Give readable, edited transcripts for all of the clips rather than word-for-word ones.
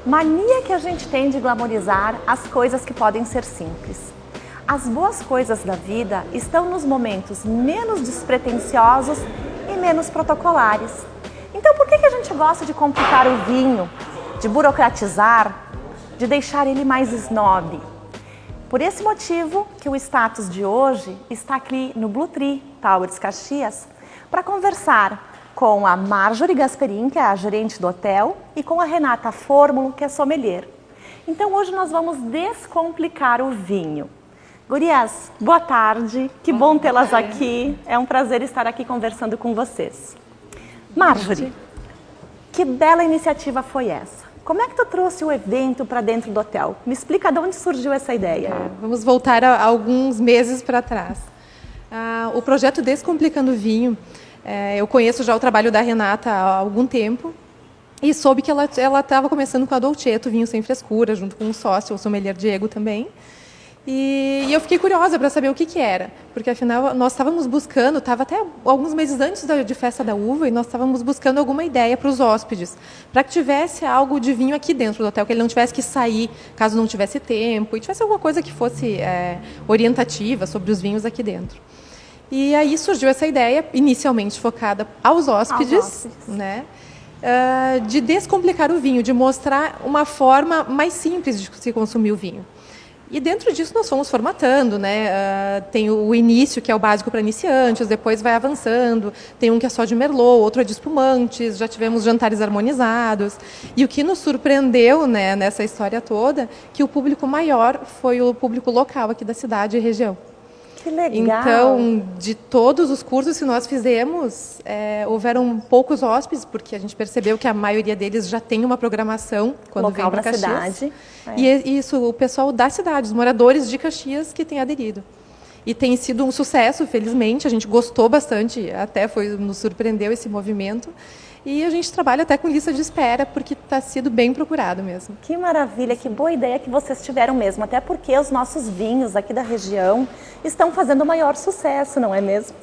Mania que a gente tem de glamorizar as coisas que podem ser simples. As boas coisas da vida estão nos momentos menos despretensiosos e menos protocolares. Então por que a gente gosta de complicar o vinho, de burocratizar, de deixar ele mais snob? Por esse motivo que o Status de hoje está aqui no Blue Tree Towers Caxias para conversar com a Marjorie Gasperin, que é a gerente do hotel, e com a Renata Fórmulo, que é sommelier. Então hoje nós vamos descomplicar o vinho. Gurias, boa tarde, que bom tê-las aqui, é um prazer estar aqui conversando com vocês. Marjorie, que bela iniciativa foi essa? Como é que tu trouxe o evento para dentro do hotel? Me explica de onde surgiu essa ideia. Vamos voltar a alguns meses para trás. O projeto Descomplicando o Vinho, eu conheço já o trabalho da Renata há algum tempo e soube que ela estava começando com a Dolcetto, vinho sem frescura, junto com um sócio, o sommelier Diego também. E eu fiquei curiosa para saber o que era, porque afinal nós estávamos buscando, estava até alguns meses antes de Festa da Uva, e nós estávamos buscando alguma ideia para os hóspedes, para que tivesse algo de vinho aqui dentro do hotel, que ele não tivesse que sair caso não tivesse tempo, e tivesse alguma coisa que fosse orientativa sobre os vinhos aqui dentro. E aí surgiu essa ideia, inicialmente focada aos hóspedes, né? De descomplicar o vinho, de mostrar uma forma mais simples de se consumir o vinho. E dentro disso nós fomos formatando, né? Tem o início, que é o básico para iniciantes, depois vai avançando, tem um que é só de Merlot, outro é de espumantes, já tivemos jantares harmonizados. E o que nos surpreendeu, né, nessa história toda, que o público maior foi o público local aqui da cidade e região. Que legal! Então, de todos os cursos que nós fizemos, houveram poucos hóspedes, porque a gente percebeu que a maioria deles já tem uma programação quando local vem para Caxias. Cidade. E isso, o pessoal da cidade, os moradores de Caxias que têm aderido. E tem sido um sucesso, felizmente, a gente gostou bastante, até nos surpreendeu esse movimento. E a gente trabalha até com lista de espera, porque está sido bem procurado mesmo. Que maravilha, que boa ideia que vocês tiveram mesmo, até porque os nossos vinhos aqui da região estão fazendo o maior sucesso, não é mesmo?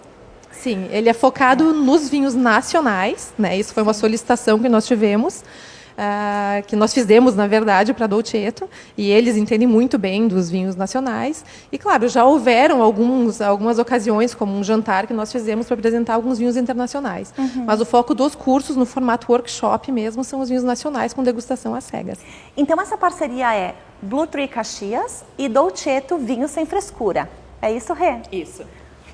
Sim, ele é focado nos vinhos nacionais, né? Isso foi uma solicitação que nós tivemos, que nós fizemos, na verdade, para a Dolcetto, e eles entendem muito bem dos vinhos nacionais. E, claro, já houveram algumas ocasiões, como um jantar que nós fizemos para apresentar alguns vinhos internacionais. Mas o foco dos cursos, no formato workshop mesmo, são os vinhos nacionais com degustação às cegas. Então, essa parceria é Blue Tree Caxias e Dolcetto Vinho Sem Frescura. É isso, Rê? Isso.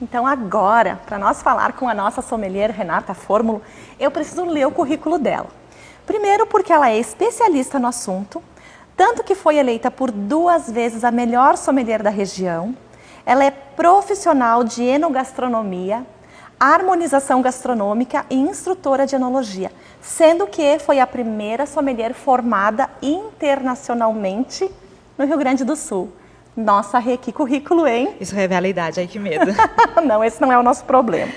Então, agora, para nós falar com a nossa sommelier, Renata Fórmulo, eu preciso ler o currículo dela. Primeiro, porque ela é especialista no assunto, tanto que foi eleita por 2 vezes a melhor sommelier da região. Ela é profissional de enogastronomia, harmonização gastronômica e instrutora de enologia, sendo que foi a primeira sommelier formada internacionalmente no Rio Grande do Sul. Nossa, Rê, que currículo, hein? Isso revela a idade, ai que medo. Não, esse não é o nosso problema.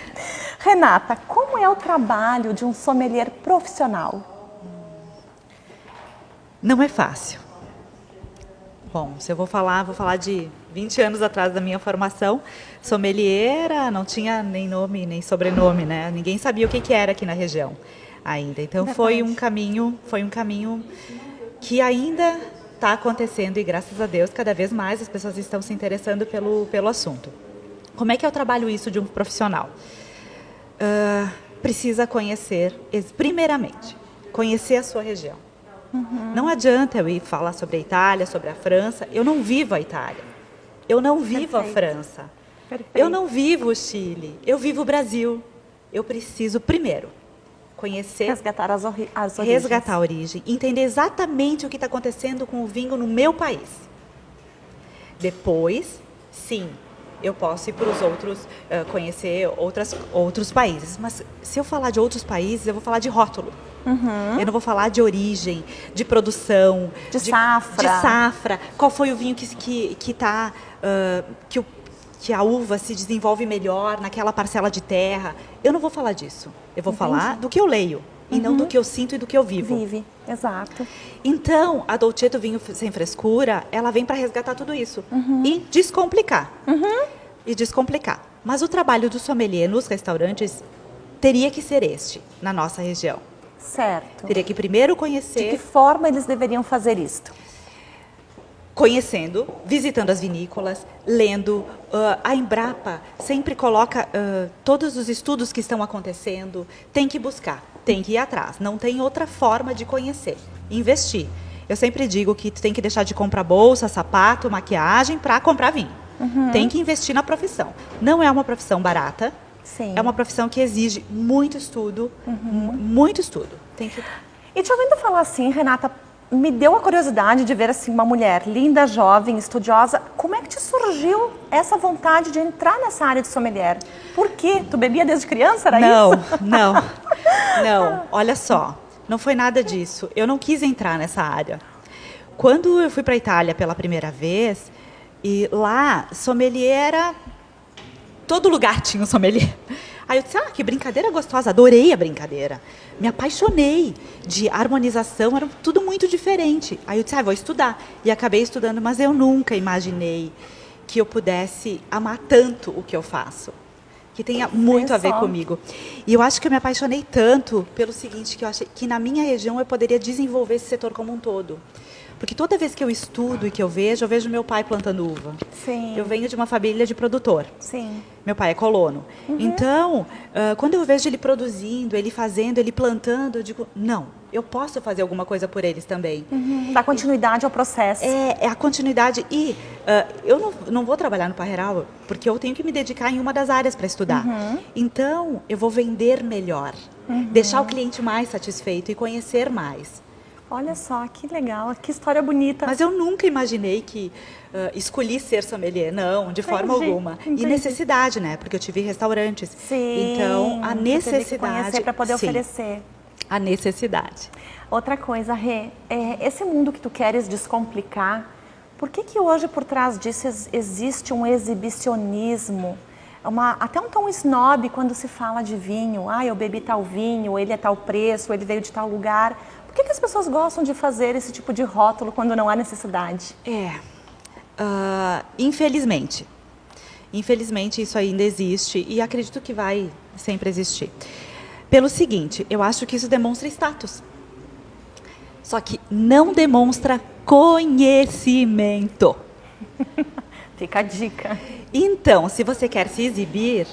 Renata, como é o trabalho de um sommelier profissional? Não é fácil. Bom, se eu vou falar de 20 anos atrás da minha formação, sommelier não tinha nem nome, nem sobrenome, né? Ninguém sabia o que era aqui na região ainda. Então foi um caminho que ainda está acontecendo e, graças a Deus, cada vez mais as pessoas estão se interessando pelo assunto. Como é que eu trabalho isso de um profissional? Precisa conhecer, primeiramente, conhecer a sua região. Não adianta eu ir falar sobre a Itália, sobre a França. Eu não vivo a Itália. Eu não vivo a França. Eu não vivo o Chile. Eu vivo o Brasil. Eu preciso, primeiro, conhecer... Resgatar as origens. Resgatar a origem. Entender exatamente o que está acontecendo com o vinho no meu país. Depois, sim, eu posso ir para os outros, conhecer outros países. Mas se eu falar de outros países, eu vou falar de rótulo. Eu não vou falar de origem, de produção, de safra. Qual foi o vinho que a uva se desenvolve melhor naquela parcela de terra. Eu não vou falar disso. Eu vou falar do que eu leio e não do que eu sinto e do que eu vivo. Vive, exato. Então, a Dolcetto Vinho Sem Frescura, ela vem para resgatar tudo isso e descomplicar. Mas o trabalho do sommelier nos restaurantes teria que ser este, na nossa região. Certo. Teria que primeiro De que conhecer, forma eles deveriam fazer isto? conhecendo, visitando as vinícolas, lendo. A Embrapa sempre coloca todos os estudos que estão acontecendo. Tem que buscar, tem que ir atrás. Não tem outra forma de conhecer. Investir. Eu sempre digo que tu tem que deixar de comprar bolsa, sapato, maquiagem para comprar vinho. Tem que investir na profissão. Não é uma profissão barata. Sim. É uma profissão que exige muito estudo, muito estudo. Tem que... E te ouvindo falar assim, Renata, me deu a curiosidade de ver assim uma mulher linda, jovem, estudiosa. Como é que te surgiu essa vontade de entrar nessa área de sommelier? Por quê? Tu bebia desde criança, era isso? Não. Olha só, não foi nada disso. Eu não quis entrar nessa área. Quando eu fui para a Itália pela primeira vez, e lá, sommelier era... Todo lugar tinha um sommelier. Aí eu disse, que brincadeira gostosa, adorei a brincadeira. Me apaixonei de harmonização, era tudo muito diferente. Aí eu disse, vou estudar. E acabei estudando, mas eu nunca imaginei que eu pudesse amar tanto o que eu faço. Que tenha muito a ver comigo. E eu acho que eu me apaixonei tanto pelo seguinte, que eu achei que na minha região eu poderia desenvolver esse setor como um todo. Porque toda vez que eu estudo e que eu vejo meu pai plantando uva. Sim. Eu venho de uma família de produtor. Sim. Meu pai é colono. Então, quando eu vejo ele produzindo, ele fazendo, ele plantando, eu digo, não, eu posso fazer alguma coisa por eles também. Dá continuidade ao processo. É a continuidade. E eu não vou trabalhar no Parreiral, porque eu tenho que me dedicar em uma das áreas para estudar. Então, eu vou vender melhor, deixar o cliente mais satisfeito e conhecer mais. Olha só, que legal, que história bonita. Mas eu nunca imaginei que escolhi ser sommelier, não, de forma alguma. Entendi. E necessidade, né? Porque eu tive restaurantes. Sim, Então, a necessidade... para poder sim, oferecer. a necessidade. Outra coisa, Rê, esse mundo que tu queres descomplicar, por que hoje por trás disso existe um exibicionismo, até um tom snob quando se fala de vinho? Eu bebi tal vinho, ele é tal preço, ele veio de tal lugar. Por que as pessoas gostam de fazer esse tipo de rótulo quando não há necessidade? Infelizmente. Infelizmente isso ainda existe e acredito que vai sempre existir. Pelo seguinte, eu acho que isso demonstra status. Só que não demonstra conhecimento. Fica a dica. Então, se você quer se exibir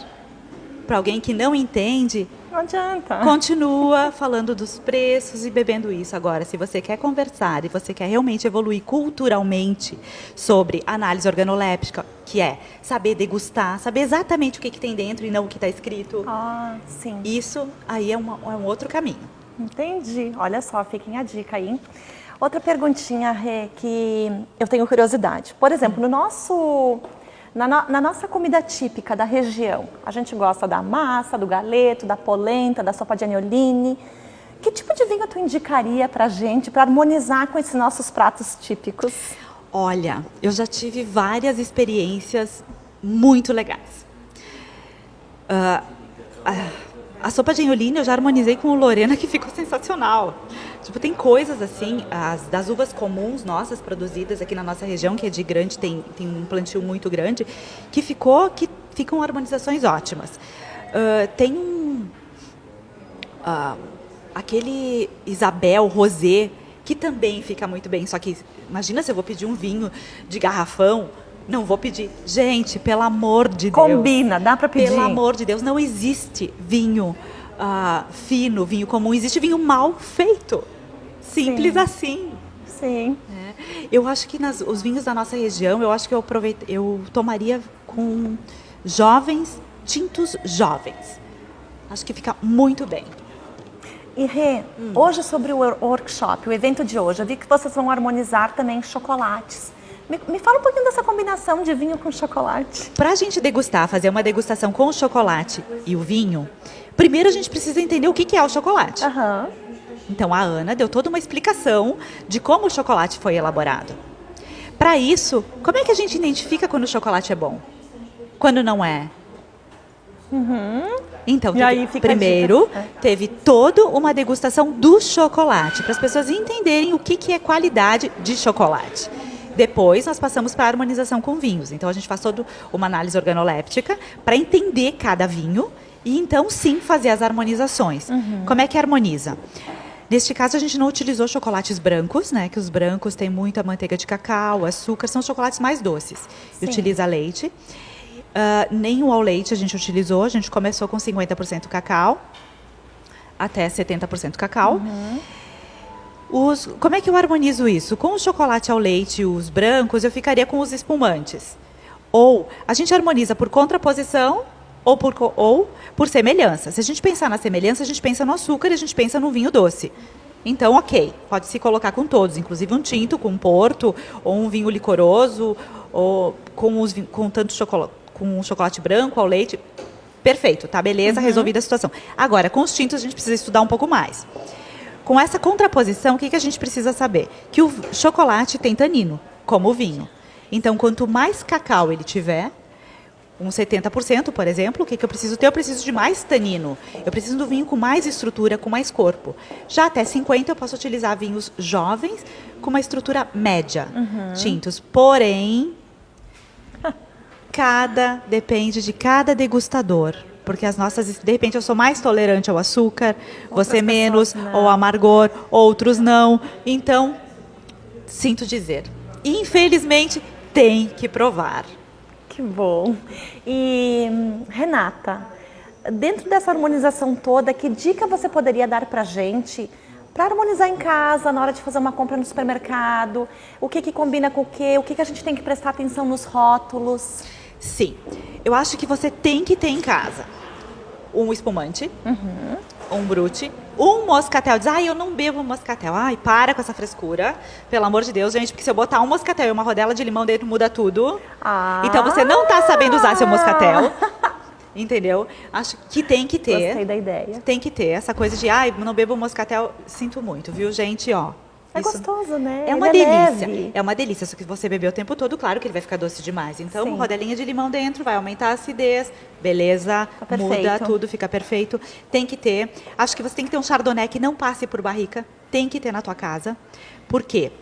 para alguém que não entende, não adianta. Continua falando dos preços e bebendo isso. Agora, se você quer conversar e você quer realmente evoluir culturalmente sobre análise organoléptica, que é saber degustar, saber exatamente o que tem dentro e não o que está escrito. Sim. Isso aí é um outro caminho. Entendi. Olha só, fiquem a dica aí. Outra perguntinha, Rê, que eu tenho curiosidade. Por exemplo, na nossa comida típica da região, a gente gosta da massa, do galeto, da polenta, da sopa de agnolone. Que tipo de vinho tu indicaria pra gente, para harmonizar com esses nossos pratos típicos? Olha, eu já tive várias experiências muito legais. A sopa de agnolone eu já harmonizei com o Lorena, que ficou sensacional. Tipo, tem coisas assim, das uvas comuns nossas, produzidas aqui na nossa região, que é de grande, tem um plantio muito grande, que ficam harmonizações ótimas. Tem aquele Isabel Rosé, que também fica muito bem, só que imagina se eu vou pedir um vinho de garrafão, não vou pedir. Gente, pelo amor de Deus. Combina, dá para pedir. Pelo amor de Deus, não existe vinho fino, vinho comum. Existe vinho mal feito. Simples assim. Sim. Eu acho que os vinhos da nossa região, eu acho que eu tomaria com jovens, tintos jovens. Acho que fica muito bem. E Rê, hoje sobre o workshop, o evento de hoje, eu vi que vocês vão harmonizar também chocolates. Me fala um pouquinho dessa combinação de vinho com chocolate. Para a gente degustar, fazer uma degustação com o chocolate e o vinho, primeiro a gente precisa entender o que é o chocolate. Então a Ana deu toda uma explicação de como o chocolate foi elaborado. Para isso, como é que a gente identifica quando o chocolate é bom? Quando não é? Então, primeiro, teve toda uma degustação do chocolate, para as pessoas entenderem o que é qualidade de chocolate. Depois, nós passamos para a harmonização com vinhos. Então, a gente faz toda uma análise organoléptica para entender cada vinho e, então, sim, fazer as harmonizações. Como é que harmoniza? Neste caso, a gente não utilizou chocolates brancos, né? Que os brancos têm muita manteiga de cacau, açúcar, são chocolates mais doces. Sim. Utiliza leite. Nem o ao leite a gente utilizou, a gente começou com 50% cacau, até 70% cacau. Como é que eu harmonizo isso? Com o chocolate ao leite e os brancos, eu ficaria com os espumantes. Ou a gente harmoniza por contraposição ou por semelhança. Se a gente pensar na semelhança, a gente pensa no açúcar e a gente pensa no vinho doce. Então, ok, pode se colocar com todos, inclusive um tinto com um porto, ou um vinho licoroso, ou com tanto chocolate, com um chocolate branco ao leite. Perfeito, tá, beleza, resolvida a situação. Agora, com os tintos a gente precisa estudar um pouco mais. Com essa contraposição, o que a gente precisa saber? Que o chocolate tem tanino, como o vinho. Então, quanto mais cacau ele tiver, uns 70%, por exemplo, o que eu preciso ter? Eu preciso de mais tanino. Eu preciso do vinho com mais estrutura, com mais corpo. Já até 50% eu posso utilizar vinhos jovens com uma estrutura média, tintos. Porém, depende de cada degustador. Porque as nossas, de repente, eu sou mais tolerante ao açúcar, você menos, ou ao amargor, outros não. Então, sinto dizer, infelizmente, tem que provar. Que bom. E, Renata, dentro dessa harmonização toda, que dica você poderia dar pra gente para harmonizar em casa, na hora de fazer uma compra no supermercado? O que combina com o quê? O que a gente tem que prestar atenção nos rótulos? Sim, eu acho que você tem que ter em casa um espumante, um brute, um moscatel. Diz, eu não bebo moscatel. Ai, para com essa frescura. Pelo amor de Deus, gente, porque se eu botar um moscatel e uma rodela de limão dentro, muda tudo. Então você não está sabendo usar seu moscatel. Entendeu? Acho que tem que ter. Gostei da ideia. Tem que ter essa coisa de, não bebo moscatel. Sinto muito, viu, gente? É gostoso, né? É uma delícia. É uma delícia. Só que você beber o tempo todo, claro que ele vai ficar doce demais. Então, uma rodelinha de limão dentro vai aumentar a acidez. Beleza, muda tudo, fica perfeito. Tem que ter. Acho que você tem que ter um chardonnay que não passe por barrica. Tem que ter na tua casa. Por quê?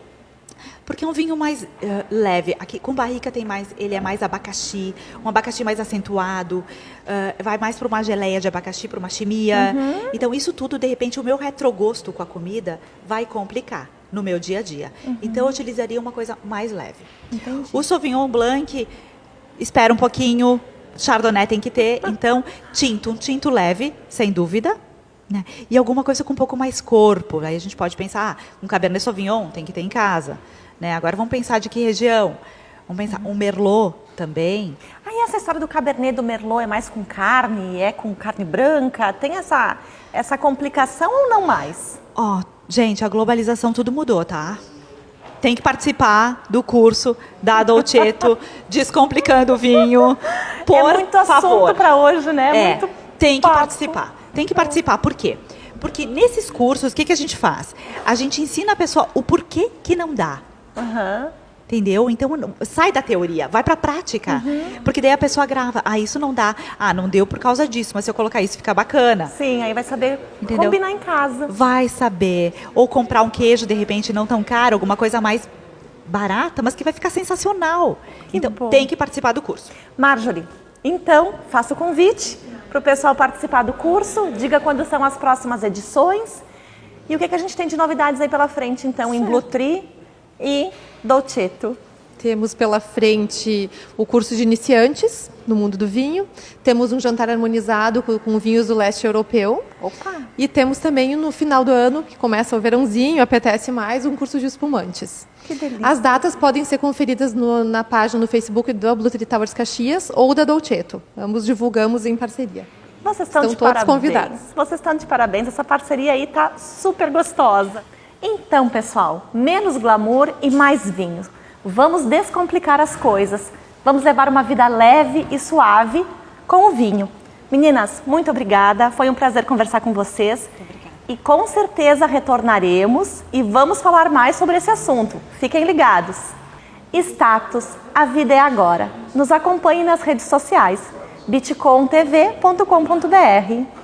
Porque é um vinho mais leve. Aqui, com barrica ele é mais abacaxi, um abacaxi mais acentuado, vai mais para uma geleia de abacaxi, para uma chimia. Então, isso tudo, de repente, o meu retrogosto com a comida vai complicar no meu dia a dia. Então, eu utilizaria uma coisa mais leve. Entendi. O Sauvignon Blanc, espera um pouquinho, Chardonnay tem que ter. Então, um tinto leve, sem dúvida. Né? E alguma coisa com um pouco mais corpo. Aí a gente pode pensar, um Cabernet Sauvignon tem que ter em casa. Né? Agora vamos pensar de que região? Vamos pensar, um Merlot também. Aí essa história do Cabernet do Merlot é mais com carne, é com carne branca? Tem essa complicação ou não mais? Gente, a globalização tudo mudou, tá? Tem que participar do curso da Dolcetto, Descomplicando o Vinho, por É muito assunto para hoje, né? Muito tem que participar. Tem que participar. Por quê? Porque nesses cursos, o que a gente faz? A gente ensina a pessoa o porquê que não dá. Entendeu? Então, sai da teoria, vai para a prática. Porque daí a pessoa grava. Isso não dá. Não deu por causa disso, mas se eu colocar isso, fica bacana. Sim, aí vai saber combinar em casa. Vai saber. Ou comprar um queijo, de repente, não tão caro, alguma coisa mais barata, mas que vai ficar sensacional. Então, tem que participar do curso. Marjorie, então, faça o convite para o pessoal participar do curso. Diga quando são as próximas edições. E o que a gente tem de novidades aí pela frente, então, em Blue Tree e Dolcetto? Temos pela frente o curso de iniciantes no mundo do vinho. Temos um jantar harmonizado com vinhos do leste europeu. Opa! E temos também no final do ano, que começa o verãozinho, apetece mais, um curso de espumantes. Que delícia! As datas podem ser conferidas na página no Facebook do Blue Tree Towers Caxias ou da Dolcetto. Ambos divulgamos em parceria. Vocês estão de todos parabéns. Convidados. Vocês estão de parabéns. Essa parceria aí tá super gostosa. Então, pessoal, menos glamour e mais vinho. Vamos descomplicar as coisas. Vamos levar uma vida leve e suave com o vinho. Meninas, muito obrigada. Foi um prazer conversar com vocês. Muito obrigada. E com certeza retornaremos e vamos falar mais sobre esse assunto. Fiquem ligados. Status, a vida é agora. Nos acompanhe nas redes sociais bitcontv.com.br.